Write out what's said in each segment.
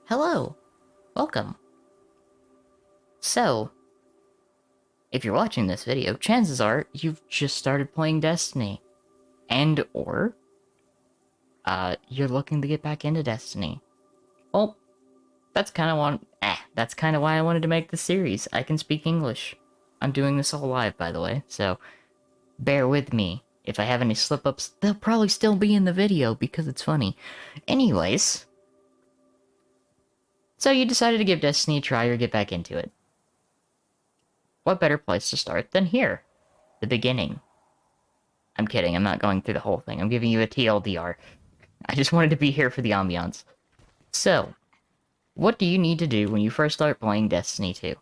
Hello, welcome. So, if you're watching this video, chances are you've just started playing Destiny. And or, you're looking to get back into Destiny. Well, that's kind of why I wanted to make this series. I can speak English. I'm doing this all live, by the way, so bear with me. If I have any slip-ups, they'll probably still be in the video because it's funny. Anyways, so you decided to give Destiny a try or get back into it. What better place to start than here? The beginning. I'm kidding, I'm not going through the whole thing. I'm giving you a TLDR. I just wanted to be here for the ambiance. So, what do you need to do when you first start playing Destiny 2?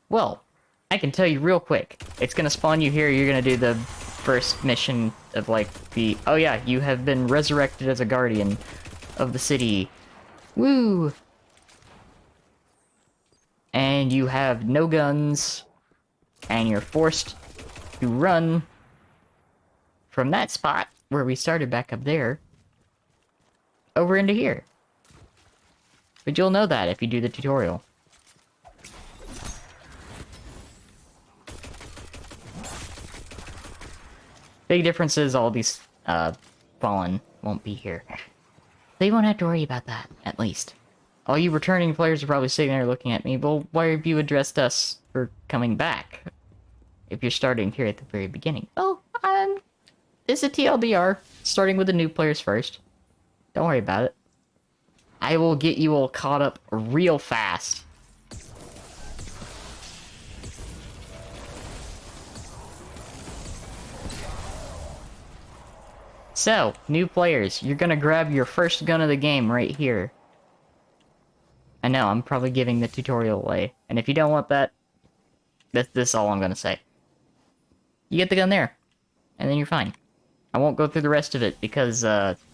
Well, I can tell you real quick. It's gonna spawn you here, you're gonna do the first mission of, like, oh yeah, you have been resurrected as a guardian of the city. Woo! And you have no guns, and you're forced to run from that spot, where we started back up there, over into here. But you'll know that if you do the tutorial. Big difference is all these, fallen won't be here. So you won't have to worry about that, at least. All you returning players are probably sitting there looking at me, well, why have you addressed us for coming back? If you're starting here at the very beginning. Oh, it's a TLDR, starting with the new players first. Don't worry about it. I will get you all caught up real fast. So, new players, you're gonna grab your first gun of the game right here. I know, I'm probably giving the tutorial away. And if you don't want that, this is all I'm gonna say. You get the gun there, and then you're fine. I won't go through the rest of it because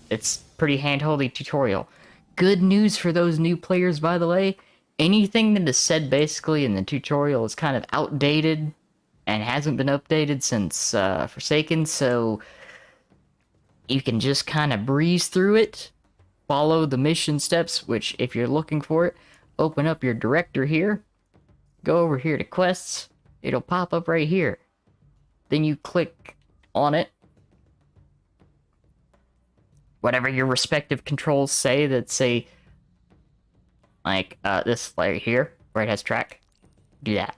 it's pretty hand-holdy tutorial. Good news for those new players, by the way. Anything that is said basically in the tutorial is kind of outdated and hasn't been updated since Forsaken, so you can just kind of breeze through it, follow the mission steps, which if you're looking for it, open up your director here, go over here to quests, it'll pop up right here. Then you click on it. Whatever your respective controls say that say, like, this right here, where it has track, do that.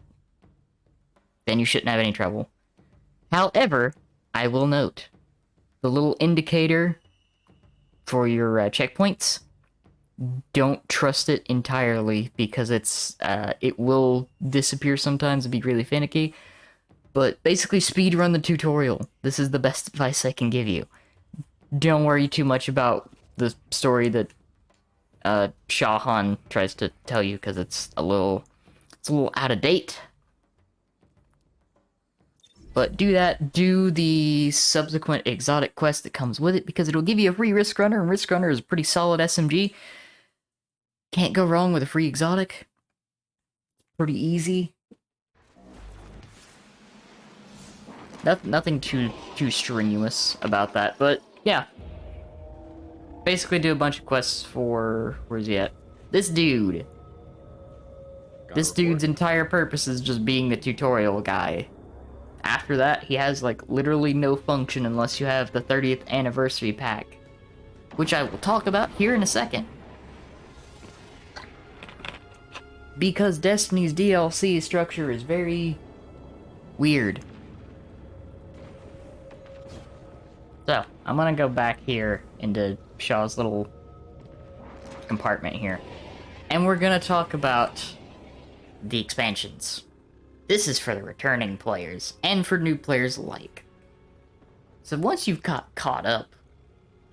Then you shouldn't have any trouble. However, I will note, the little indicator for your checkpoints, don't trust it entirely, because it will disappear sometimes and be really finicky. But basically, speedrun the tutorial. This is the best advice I can give you. Don't worry too much about the story that Shahan tries to tell you, because it's a little out of date. But do that, do the subsequent exotic quest that comes with it, because it'll give you a free Risk Runner, and Risk Runner is a pretty solid SMG. Can't go wrong with a free exotic. Pretty easy. Nothing too strenuous about that, but yeah. Basically do a bunch of quests for... where's he at? This dude. This dude's entire purpose is just being the tutorial guy. After that, he has, like, literally no function unless you have the 30th anniversary pack. Which I will talk about here in a second. Because Destiny's DLC structure is very... weird. So, I'm gonna go back here into Shaw's little compartment here. And we're gonna talk about the expansions. This is for the returning players, and for new players alike. So once you've got caught up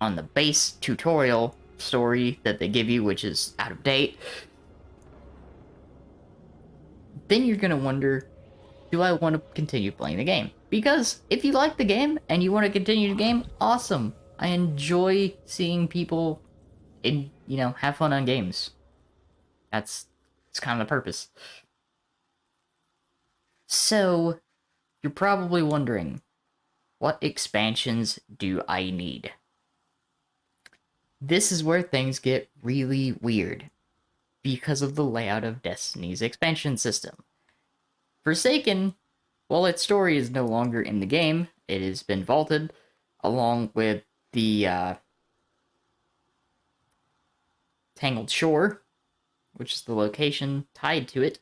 on the base tutorial story that they give you, which is out of date, then you're gonna wonder, do I want to continue playing the game? Because if you like the game and you want to continue the game, awesome. I enjoy seeing people, have fun on games. It's kind of the purpose. So, you're probably wondering, what expansions do I need? This is where things get really weird. because of the layout of Destiny's expansion system. Forsaken, while its story is no longer in the game, it has been vaulted, along with the Tangled Shore, which is the location tied to it.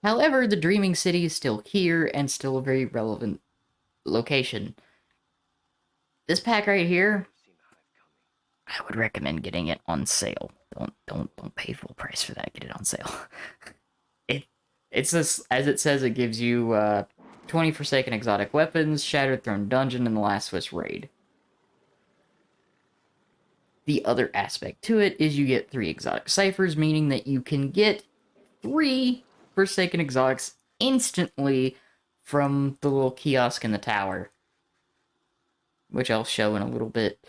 However, the Dreaming City is still here and still a very relevant location. This pack right here, I would recommend getting it on sale. Don't pay full price for that. Get it on sale. It's this, as it says, it gives you 20 Forsaken exotic weapons, Shattered Throne Dungeon, and the Last Swiss Raid. The other aspect to it is you get 3 exotic ciphers, meaning that you can get 3 Forsaken exotics instantly from the little kiosk in the tower, which I'll show in a little bit.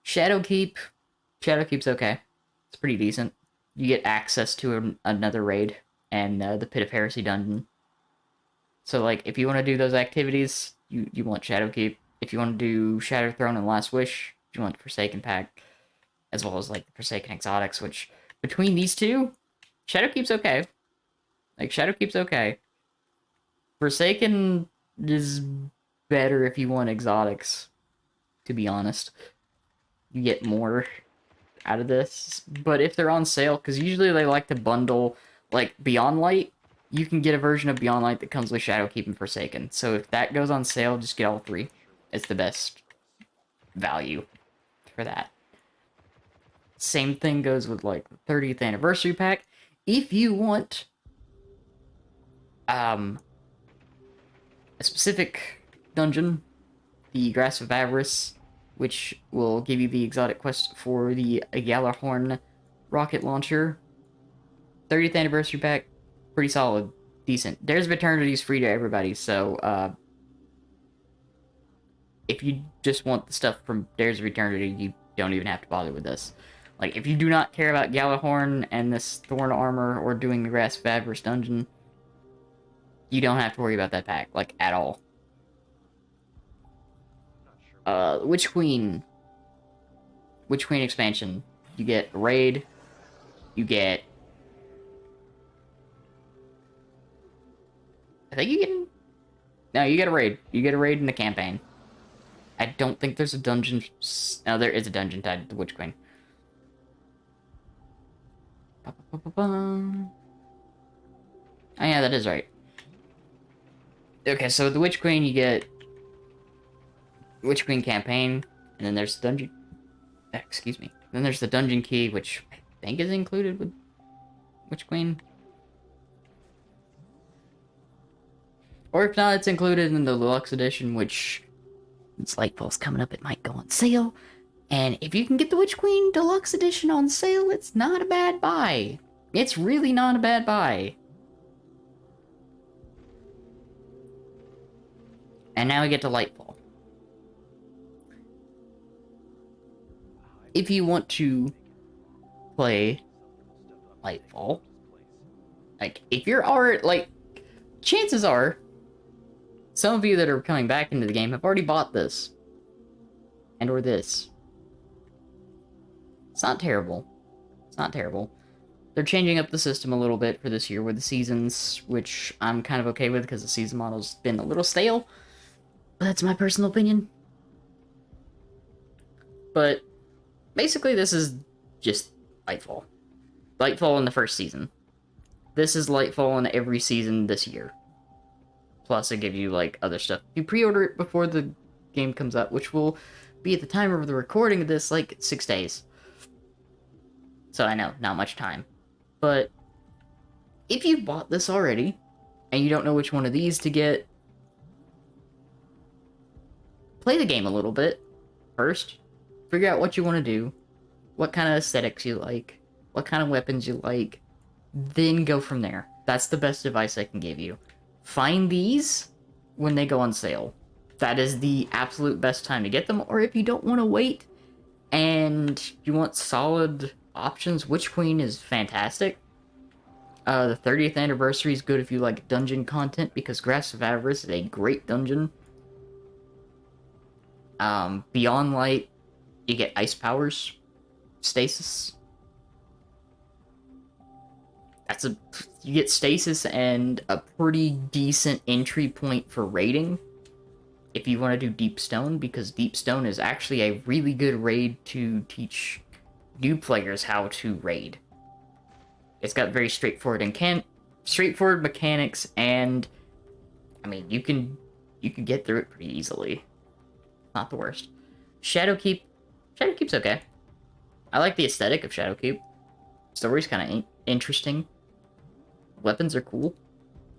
Shadowkeep's okay. It's pretty decent. You get access to another raid and the Pit of Heresy dungeon. So, like, if you want to do those activities, you want Shadowkeep. If you want to do Shattered Throne and Last Wish, you want the Forsaken pack, as well as, like, the Forsaken exotics, which, between these two, Shadowkeep's okay. Like, Shadowkeep's okay. Forsaken is better if you want exotics, to be honest. You get more out of this. But if they're on sale, because usually they like to bundle, like, Beyond Light, you can get a version of Beyond Light that comes with Shadowkeep and Forsaken. So if that goes on sale, just get all 3. It's the best value for that. Same thing goes with, like, the 30th Anniversary Pack. If you want a specific dungeon, the Grasp of Avarice, which will give you the exotic quest for the Gjallarhorn rocket launcher. 30th Anniversary Pack, pretty solid, decent. Dares of Eternity is free to everybody, so if you just want the stuff from Dares of Eternity, you don't even have to bother with this. Like, if you do not care about Gjallarhorn and this Thorn Armor or doing the Grasp of Avarice dungeon, you don't have to worry about that pack, like, at all. Witch Queen expansion. You get raid. You get... I think you get... No, you get a raid. You get a raid in the campaign. I don't think there's a dungeon... No, there is a dungeon tied to the Witch Queen. Oh yeah, that is right. Okay, so the Witch Queen, you get... Witch Queen campaign, and then there's the dungeon... Excuse me. Then there's the dungeon key, which I think is included with Witch Queen. Or if not, it's included in the deluxe edition, which... It's Lightfall's coming up, it might go on sale. And if you can get the Witch Queen deluxe edition on sale, it's not a bad buy. It's really not a bad buy. And now we get to Lightfall. If you want to play Lightfall, like, if you're already, like, chances are, some of you that are coming back into the game have already bought this. And or this. It's not terrible. It's not terrible. They're changing up the system a little bit for this year with the seasons, which I'm kind of okay with because the season model's been a little stale. But that's my personal opinion. But basically this is just Lightfall. Lightfall in the first season. This is Lightfall in every season this year. Plus it gives you, like, other stuff. You pre-order it before the game comes out, which will be at the time of the recording of this, like, 6 days. So I know, not much time. But if you've bought this already, and you don't know which one of these to get, play the game a little bit first. Figure out what you want to do, what kind of aesthetics you like, what kind of weapons you like, then go from there. That's the best advice I can give you. Find these when they go on sale. That is the absolute best time to get them, or if you don't want to wait and you want solid options, Witch Queen is fantastic. The 30th Anniversary is good if you like dungeon content, because Grasp of Avarice is a great dungeon. Beyond Light, you get ice powers, stasis. that's a you get stasis and a pretty decent entry point for raiding if you want to do Deep Stone, because Deep Stone is actually a really good raid to teach new players how to raid. It's got very straightforward mechanics, and I mean you can get through it pretty easily. Not the worst. Shadowkeep, Shadowkeep's okay. I like the aesthetic of Shadowkeep. Story's kind of interesting. Weapons are cool.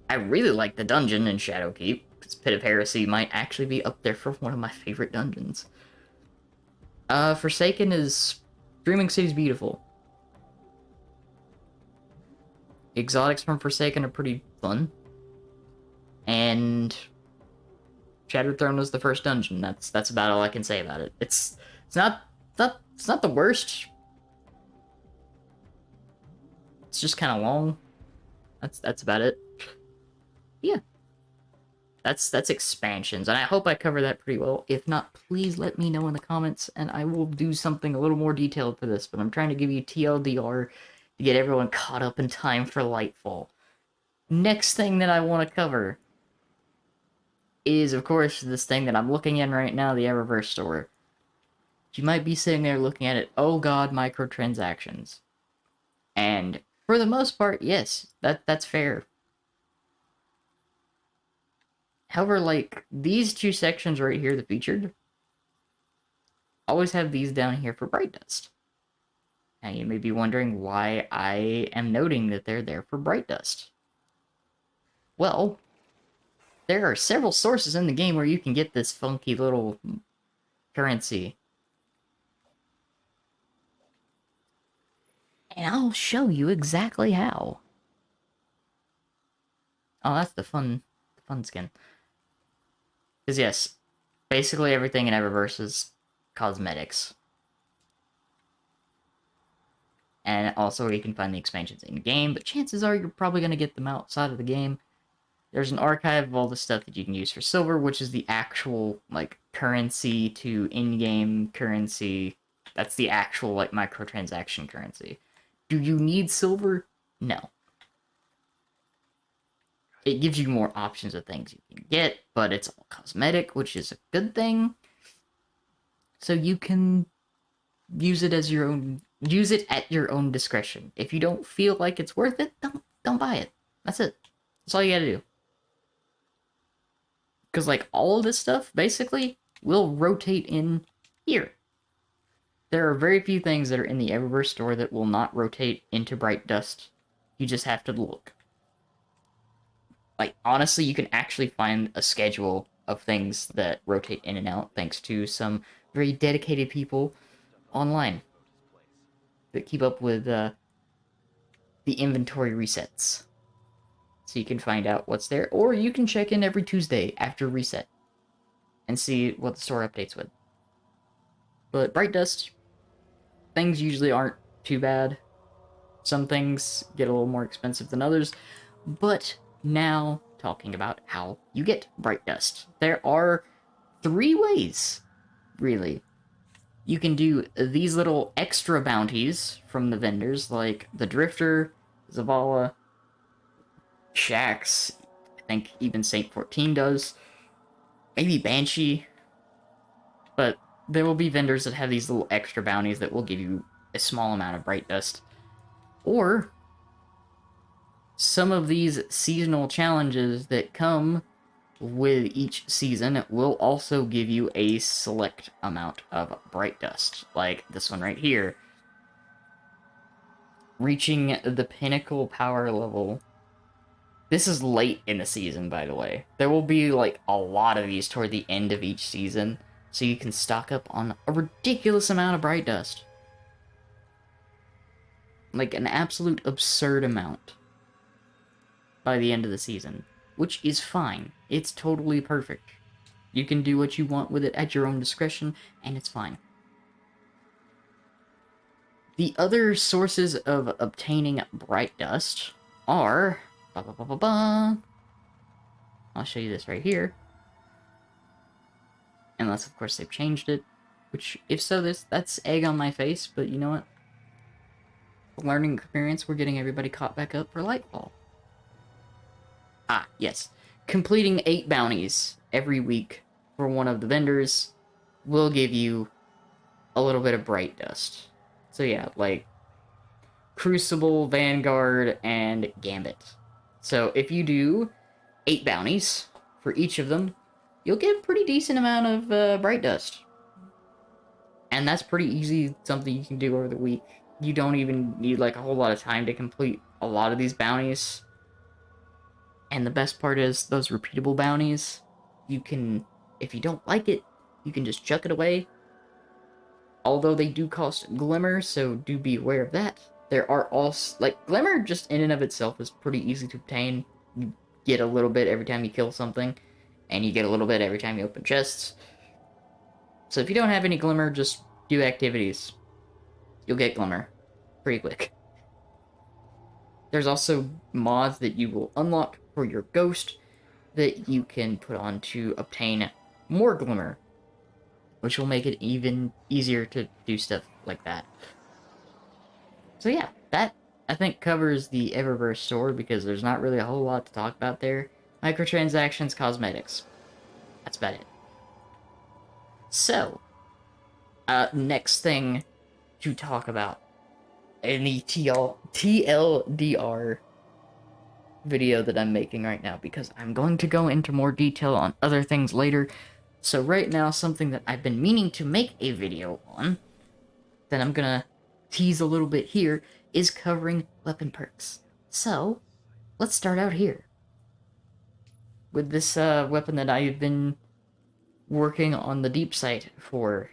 I really like the dungeon in Shadowkeep, because Pit of Heresy might actually be up there for one of my favorite dungeons. Forsaken is... Dreaming City's beautiful. Exotics from Forsaken are pretty fun. And... Shattered Throne was the first dungeon. That's about all I can say about it. It's not the worst. It's just kind of long. That's about it. Yeah. That's expansions, and I hope I cover that pretty well. If not, please let me know in the comments, and I will do something a little more detailed for this, but I'm trying to give you TLDR to get everyone caught up in time for Lightfall. Next thing that I want to cover is, of course, this thing that I'm looking in right now, the Eververse store. You might be sitting there looking at it, oh god, microtransactions. And for the most part, yes, that's fair. However, like, these two sections right here, the featured, always have these down here for Bright Dust. Now you may be wondering why I am noting that they're there for Bright Dust. Well, there are several sources in the game where you can get this funky little currency. And I'll show you exactly how. Oh, that's the fun skin. Because yes, basically everything in Eververse is cosmetics. And also you can find the expansions in-game, but chances are you're probably going to get them outside of the game. There's an archive of all the stuff that you can use for silver, which is the actual, like, currency to in-game currency. That's the actual, like, microtransaction currency. Do you need silver? No. It gives you more options of things you can get, but it's all cosmetic, which is a good thing. So you can use it as your own, use it at your own discretion. If you don't feel like it's worth it, don't buy it. That's it. That's all you gotta do. Because, like, all of this stuff, basically, will rotate in here. There are very few things that are in the Eververse store that will not rotate into Bright Dust. You just have to look. Like, honestly, you can actually find a schedule of things that rotate in and out, thanks to some very dedicated people online that keep up with the inventory resets. So you can find out what's there, or you can check in every Tuesday after reset and see what the store updates with. But Bright Dust, things usually aren't too bad. Some things get a little more expensive than others, but now talking about how you get Bright Dust. There are 3 ways, really. You can do these little extra bounties from the vendors, like the Drifter, Zavala, Shax, I think even Saint 14 does, maybe Banshee, but there will be vendors that have these little extra bounties that will give you a small amount of Bright Dust. Or some of these seasonal challenges that come with each season will also give you a select amount of Bright Dust, like this one right here. Reaching the pinnacle power level. This is late in the season, by the way. There will be, like, a lot of these toward the end of each season, so you can stock up on a ridiculous amount of Bright Dust. Like, an absolute absurd amount by the end of the season, which is fine. It's totally perfect. You can do what you want with it at your own discretion, and it's fine. The other sources of obtaining Bright Dust are... I'll show you this right here. Unless, of course, they've changed it. Which, if so, that's egg on my face, but you know what? learning experience, we're getting everybody caught back up for Lightfall. Ah, yes. Completing 8 bounties every week for one of the vendors will give you a little bit of bright dust. So yeah, like Crucible, Vanguard, and Gambit. So if you do 8 bounties for each of them, you'll get a pretty decent amount of bright dust. And that's pretty easy, something you can do over the week. You don't even need like a whole lot of time to complete a lot of these bounties. And the best part is those repeatable bounties, you can, if you don't like it, you can just chuck it away. Although they do cost Glimmer, so do be aware of that. There are also, like, Glimmer just in and of itself is pretty easy to obtain. You get a little bit every time you kill something, and you get a little bit every time you open chests. So if you don't have any Glimmer, just do activities. You'll get Glimmer pretty quick. There's also mods that you will unlock for your Ghost that you can put on to obtain more Glimmer, which will make it even easier to do stuff like that. So yeah, that, I think, covers the Eververse store, because there's not really a whole lot to talk about there. Microtransactions, cosmetics. That's about it. So, next thing to talk about in the TLDR video that I'm making right now, because I'm going to go into more detail on other things later. So right now, something that I've been meaning to make a video on, that I'm gonna tease a little bit here, is covering weapon perks. So, let's start out here with this weapon that I've been working on the deep site for.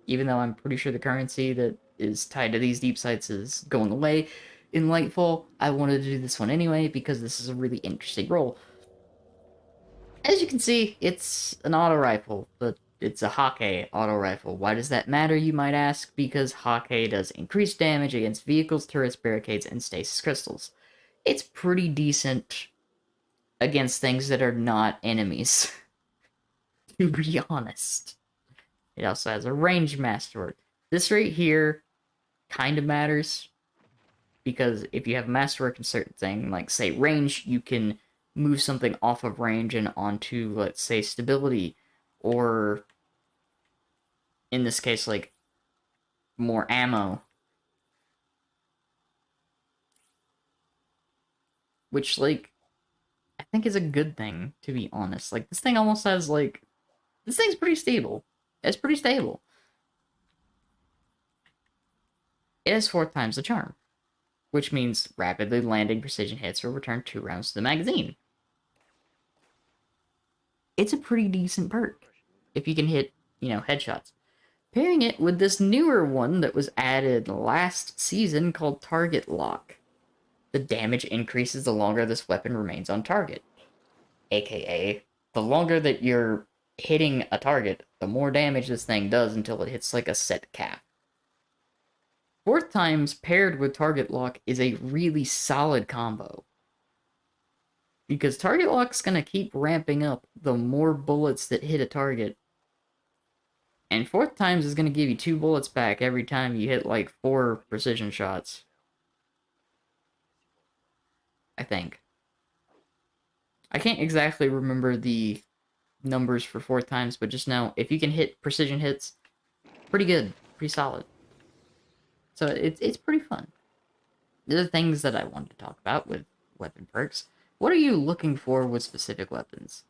Even though I'm pretty sure the currency that is tied to these deep sites is going away in Lightfall, I wanted to do this one anyway because this is a really interesting role. As you can see, it's an auto rifle, but it's a Hake auto rifle. Why does that matter, you might ask? Because Hake does increased damage against vehicles, turrets, barricades, and stasis crystals. It's pretty decent against things that are not enemies, to be honest. It also has a range masterwork. This right here kind of matters, because if you have masterwork in certain thing, like say range, you can move something off of range and onto, let's say, stability, or in this case, like more ammo. Which, like, I think is a good thing, to be honest. Like, this thing almost has, like, this thing's pretty stable. It's pretty stable. It has 4 times the charm, which means rapidly landing precision hits will return 2 rounds to the magazine. It's a pretty decent perk if you can hit, headshots. Pairing it with this newer one that was added last season called Target Lock. The damage increases the longer this weapon remains on target. AKA, the longer that you're hitting a target, the more damage this thing does until it hits like a set cap. 4th times paired with Target Lock is a really solid combo, because Target Lock's gonna keep ramping up the more bullets that hit a target. And 4th times is gonna give you 2 bullets back every time you hit like 4 precision shots. I think. I can't exactly remember the numbers for 4th times, but just know if you can hit precision hits, pretty good, pretty solid. So it's pretty fun. The other things that I wanted to talk about with weapon perks. What are you looking for with specific weapons?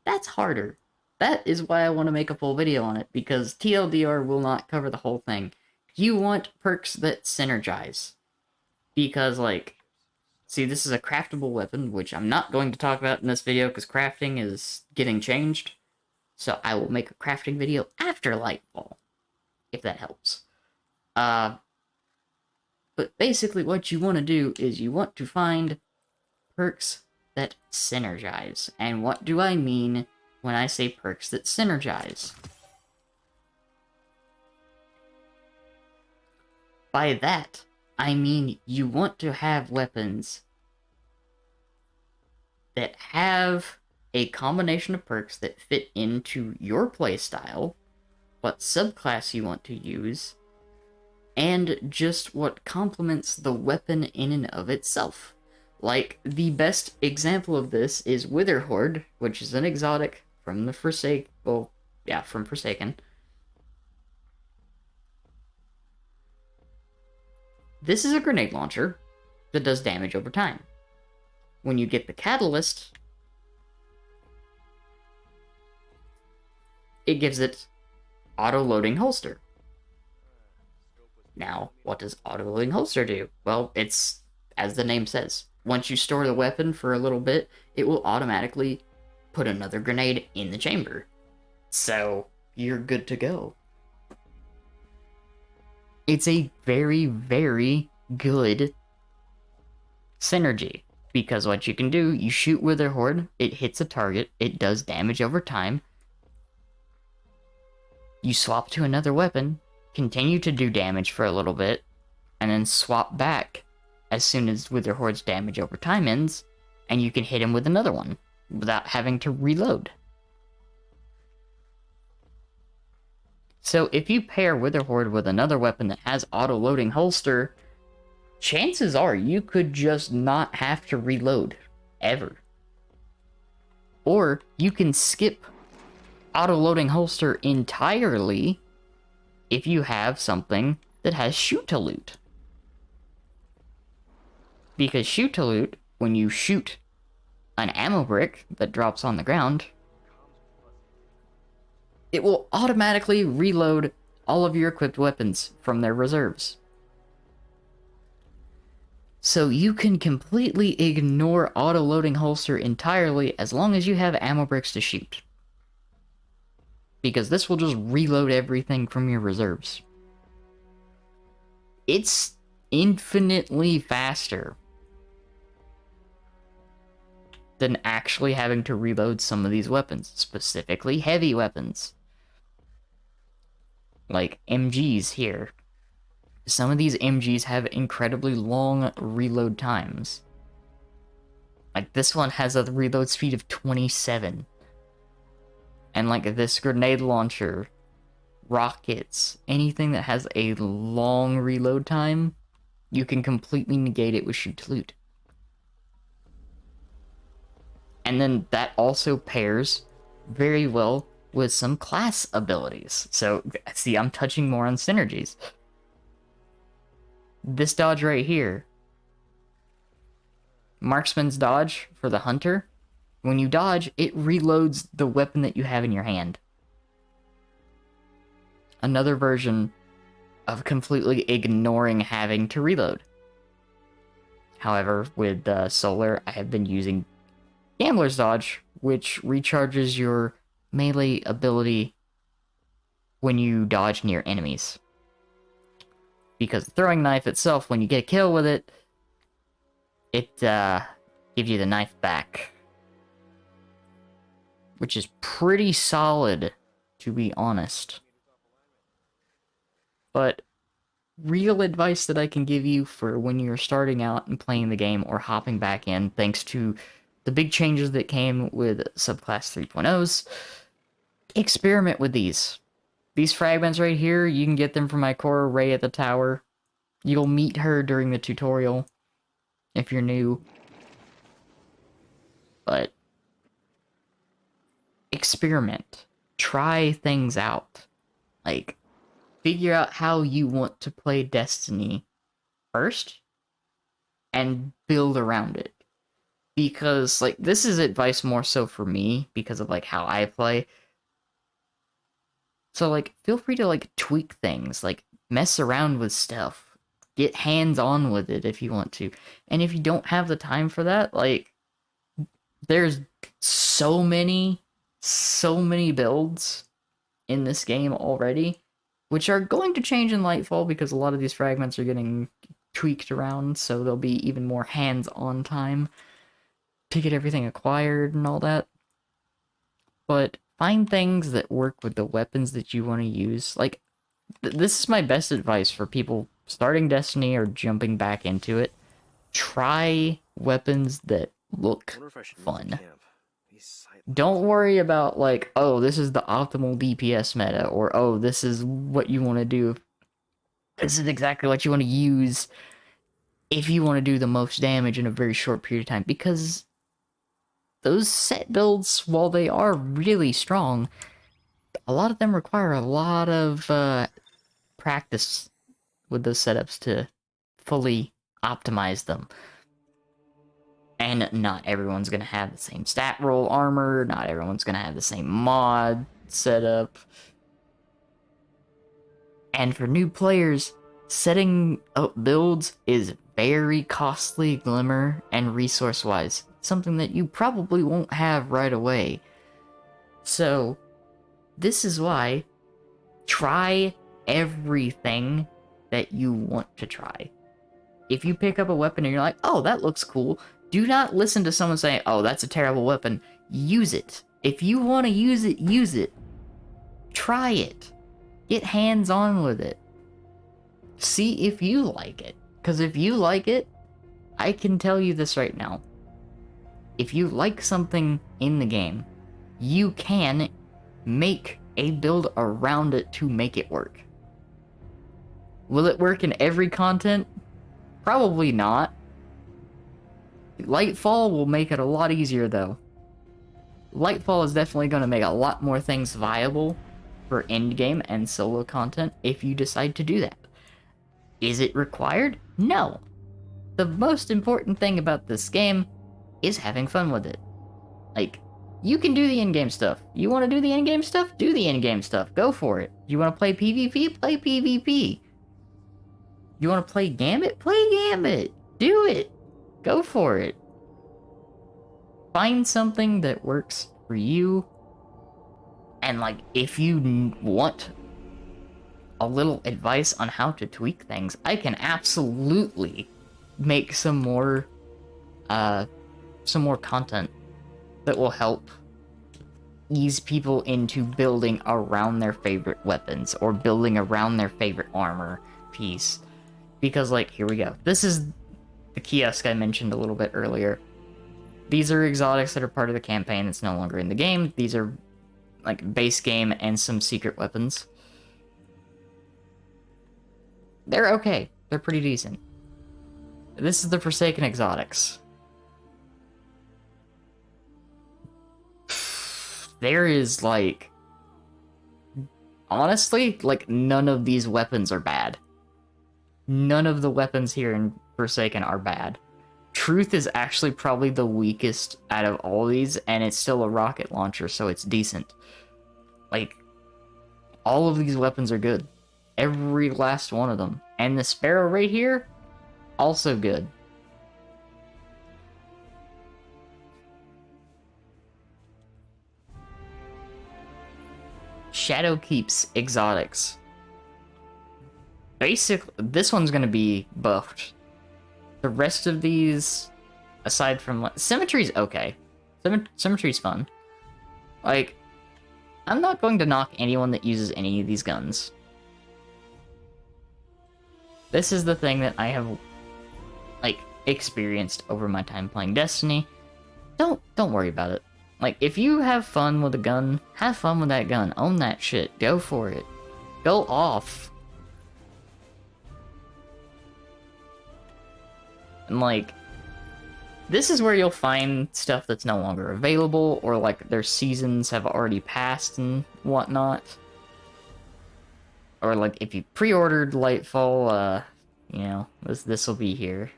That's harder. That is why I want to make a full video on it, because TLDR will not cover the whole thing. You want perks that synergize. Because, like, see, this is a craftable weapon, which I'm not going to talk about in this video because crafting is getting changed. So I will make a crafting video after Lightfall, if that helps. But basically what you want to do is you want to find perks that synergize. And what do I mean when I say perks that synergize? By that, I mean you want to have weapons that have a combination of perks that fit into your playstyle, what subclass you want to use, and just what complements the weapon in and of itself. Like, the best example of this is Witherhoard, which is an exotic from the from Forsaken. This is a grenade launcher that does damage over time. When you get the catalyst, it gives it auto-loading holster. Now, what does auto-loading holster do? Well, it's, as the name says, once you store the weapon for a little bit, it will automatically put another grenade in the chamber. So, you're good to go. It's a very, very good synergy, because what you can do, you shoot Witherhoard, it hits a target, it does damage over time, you swap to another weapon, continue to do damage for a little bit, and then swap back as soon as Witherhoard's damage over time ends, and you can hit him with another one without having to reload. So if you pair Witherhoard with another weapon that has auto-loading holster, chances are you could just not have to reload, ever. Or you can skip auto-loading holster entirely if you have something that has shoot to loot. Because shoot to loot, when you shoot an ammo brick that drops on the ground, it will automatically reload all of your equipped weapons from their reserves. So you can completely ignore auto-loading holster entirely as long as you have ammo bricks to shoot. Because this will just reload everything from your reserves. It's infinitely faster than actually having to reload some of these weapons, specifically heavy weapons. Like MGs here. Some of these MGs have incredibly long reload times. Like this one has a reload speed of 27. And like this grenade launcher, rockets, anything that has a long reload time, you can completely negate it with shoot to loot. And then that also pairs very well with some class abilities. So, see, I'm touching more on synergies. This dodge right here, Marksman's dodge for the hunter, when you dodge, it reloads the weapon that you have in your hand. Another version of completely ignoring having to reload. However, with Solar, I have been using Gambler's Dodge, which recharges your melee ability when you dodge near enemies. Because the throwing knife itself, when you get a kill with it, it gives you the knife back. Which is pretty solid, to be honest. But real advice that I can give you for when you're starting out and playing the game or hopping back in, thanks to the big changes that came with Subclass 3.0's, experiment with these. These fragments right here, you can get them from my core Ray at the tower. You'll meet her during the tutorial, if you're new. But experiment. Try things out. Like, figure out how you want to play Destiny first, and build around it. Because, like, this is advice more so for me, because of, like, how I play. So, like, feel free to, like, tweak things, like, mess around with stuff. Get hands-on with it if you want to. And if you don't have the time for that, like, there's so many builds in this game already, which are going to change in Lightfall because a lot of these fragments are getting tweaked around, so there'll be even more hands-on time to get everything acquired and all that. But find things that work with the weapons that you want to use. Like, this is my best advice for people starting Destiny or jumping back into it. Try weapons that look fun. Don't worry about, like, oh, this is the optimal DPS meta, or oh, this is what you want to do. This is exactly what you want to use if you want to do the most damage in a very short period of time, because those set builds, while they are really strong, a lot of them require a lot of practice with those setups to fully optimize them. And not everyone's going to have the same stat roll armor, not everyone's going to have the same mod setup. And for new players, setting up builds is very costly, Glimmer, and resource-wise. Something that you probably won't have right away. So, this is why try everything that you want to try. If you pick up a weapon and you're like, oh, that looks cool, do not listen to someone saying, oh, that's a terrible weapon. Use it. If you want to use it, use it. Try it. Get hands-on with it. See if you like it. Because if you like it, I can tell you this right now. If you like something in the game, you can make a build around it to make it work. Will it work in every content? Probably not. Lightfall will make it a lot easier, though. Lightfall is definitely going to make a lot more things viable for endgame and solo content if you decide to do that. Is it required? No. The most important thing about this game is having fun with it. Like, you can do the in-game stuff. You want to do the in-game stuff? Do the in-game stuff. Go for it. You want to play PvP? Play PvP. You want to play Gambit? Play Gambit. Do it. Go for it. Find something that works for you. And, like, if you want a little advice on how to tweak things, I can absolutely make some more content that will help ease people into building around their favorite weapons or building around their favorite armor piece. Because, like, here we go. This is the kiosk I mentioned a little bit earlier. These are exotics that are part of the campaign that's no longer in the game. These are, like, base game and some secret weapons. They're okay. They're pretty decent. This is the Forsaken exotics. There is, like... honestly, like, none of these weapons are bad. None of the weapons here in Forsaken are bad. Truth is actually probably the weakest out of all these, and it's still a rocket launcher, so it's decent. Like, all of these weapons are good. Every last one of them. And the Sparrow right here, also good. Shadowkeep's exotics. Basically, this one's gonna be buffed. The rest of these, aside from... Symmetry's okay. Symmetry's fun. Like, I'm not going to knock anyone that uses any of these guns. This is the thing that I have, like, experienced over my time playing Destiny. Don't worry about it. Like, if you have fun with a gun, have fun with that gun. Own that shit. Go for it. Go off. And, like, this is where you'll find stuff that's no longer available, or, like, their seasons have already passed and whatnot. Or, like, if you pre-ordered Lightfall, you know, this will be here.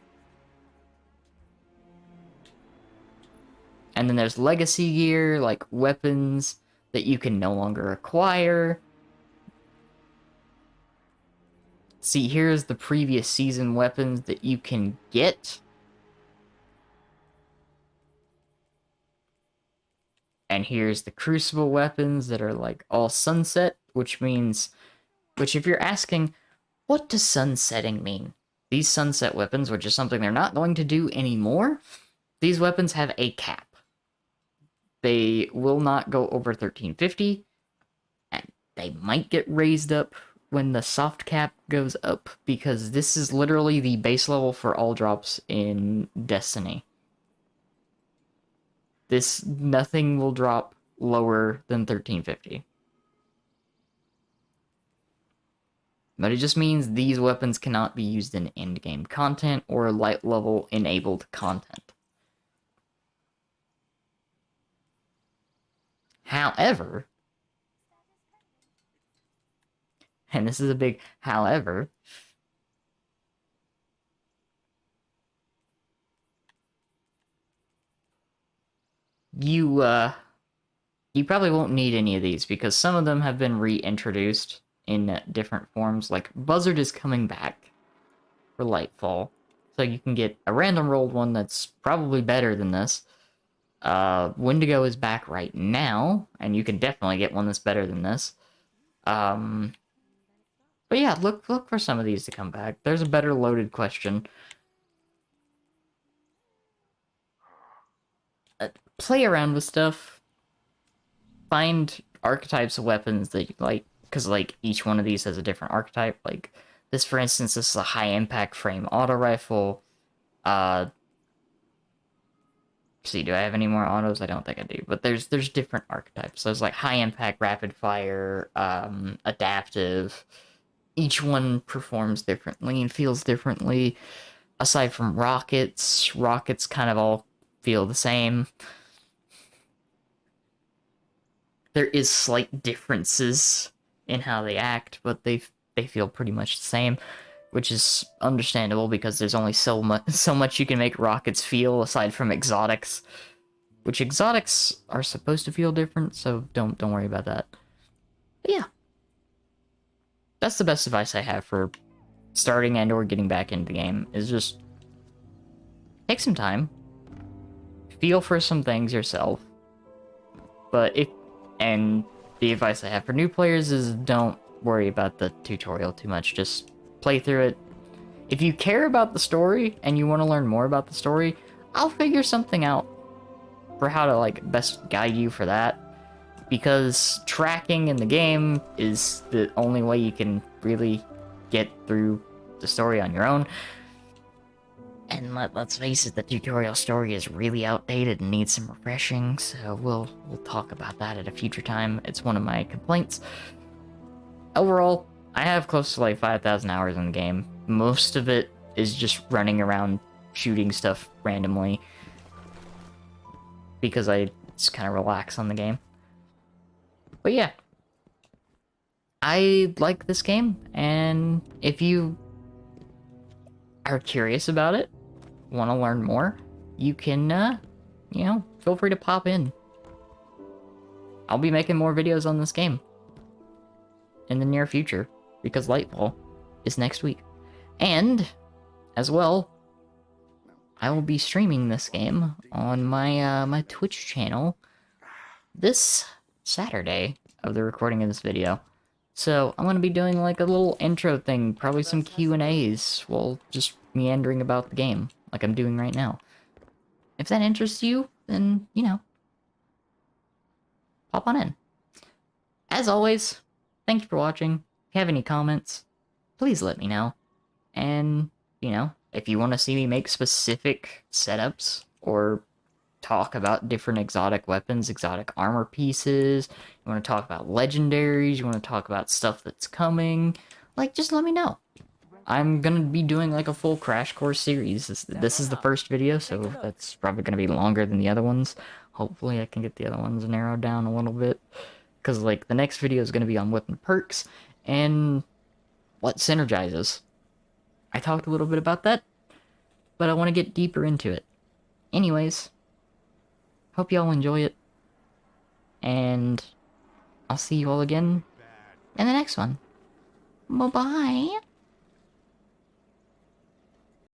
And then there's legacy gear, like weapons that you can no longer acquire. See, here's the previous season weapons that you can get. And here's the Crucible weapons that are like all sunset, which if you're asking, what does sunsetting mean? These sunset weapons, which is something they're not going to do anymore, these weapons have a cap. They will not go over 1350, and they might get raised up when the soft cap goes up, because this is literally the base level for all drops in Destiny. Nothing will drop lower than 1350. But it just means these weapons cannot be used in endgame content or light level enabled content. However, and this is a big however, you probably won't need any of these because some of them have been reintroduced in different forms. Like Buzzard is coming back for Lightfall, so you can get a random rolled one that's probably better than this. Wendigo is back right now, and you can definitely get one that's better than this. But yeah, look for some of these to come back. There's a better loaded question. Play around with stuff. Find archetypes of weapons that you like, because like each one of these has a different archetype. Like this, for instance, this is a high impact frame auto rifle. See, do I have any more autos? I don't think I do. But there's different archetypes. There's like high impact, rapid fire, adaptive. Each one performs differently and feels differently. Aside from rockets kind of all feel the same. There is slight differences in how they act, but they feel pretty much the same, which is understandable because there's only so much you can make rockets feel aside from exotics, which exotics are supposed to feel different, so don't worry about that. But yeah, that's the best advice I have for starting and or getting back into the game, is just take some time, feel for some things yourself, and the advice I have for new players is don't worry about the tutorial too much, just play through it. If you care about the story and you want to learn more about the story, I'll figure something out for how to like best guide you for that, because tracking in the game is the only way you can really get through the story on your own. And let's face it, the tutorial story is really outdated and needs some refreshing, so we'll talk about that at a future time. It's one of my complaints. Overall, I have close to like 5,000 hours in the game. Most of it is just running around shooting stuff randomly, because I just kind of relax on the game. But yeah, I like this game, and if you are curious about it, want to learn more, you can, you know, feel free to pop in. I'll be making more videos on this game in the near future, because Lightfall is next week. And, as well, I will be streaming this game on my, my Twitch channel this Saturday of the recording of this video. So, I'm gonna be doing like a little intro thing, probably some Q&As, while just meandering about the game, like I'm doing right now. If that interests you, then, you know, pop on in. As always, thank you for watching. If you have any comments, please let me know. And, you know, if you want to see me make specific setups, or talk about different exotic weapons, exotic armor pieces, you want to talk about legendaries, you want to talk about stuff that's coming, like, just let me know. I'm gonna be doing like a full Crash Course series. This is the first video, so that's probably gonna be longer than the other ones. Hopefully I can get the other ones narrowed down a little bit, because like the next video is gonna be on weapon perks and what synergizes. I talked a little bit about that, but I want to get deeper into it. Anyways, hope y'all enjoy it, and I'll see you all again in the next one. Bye-bye.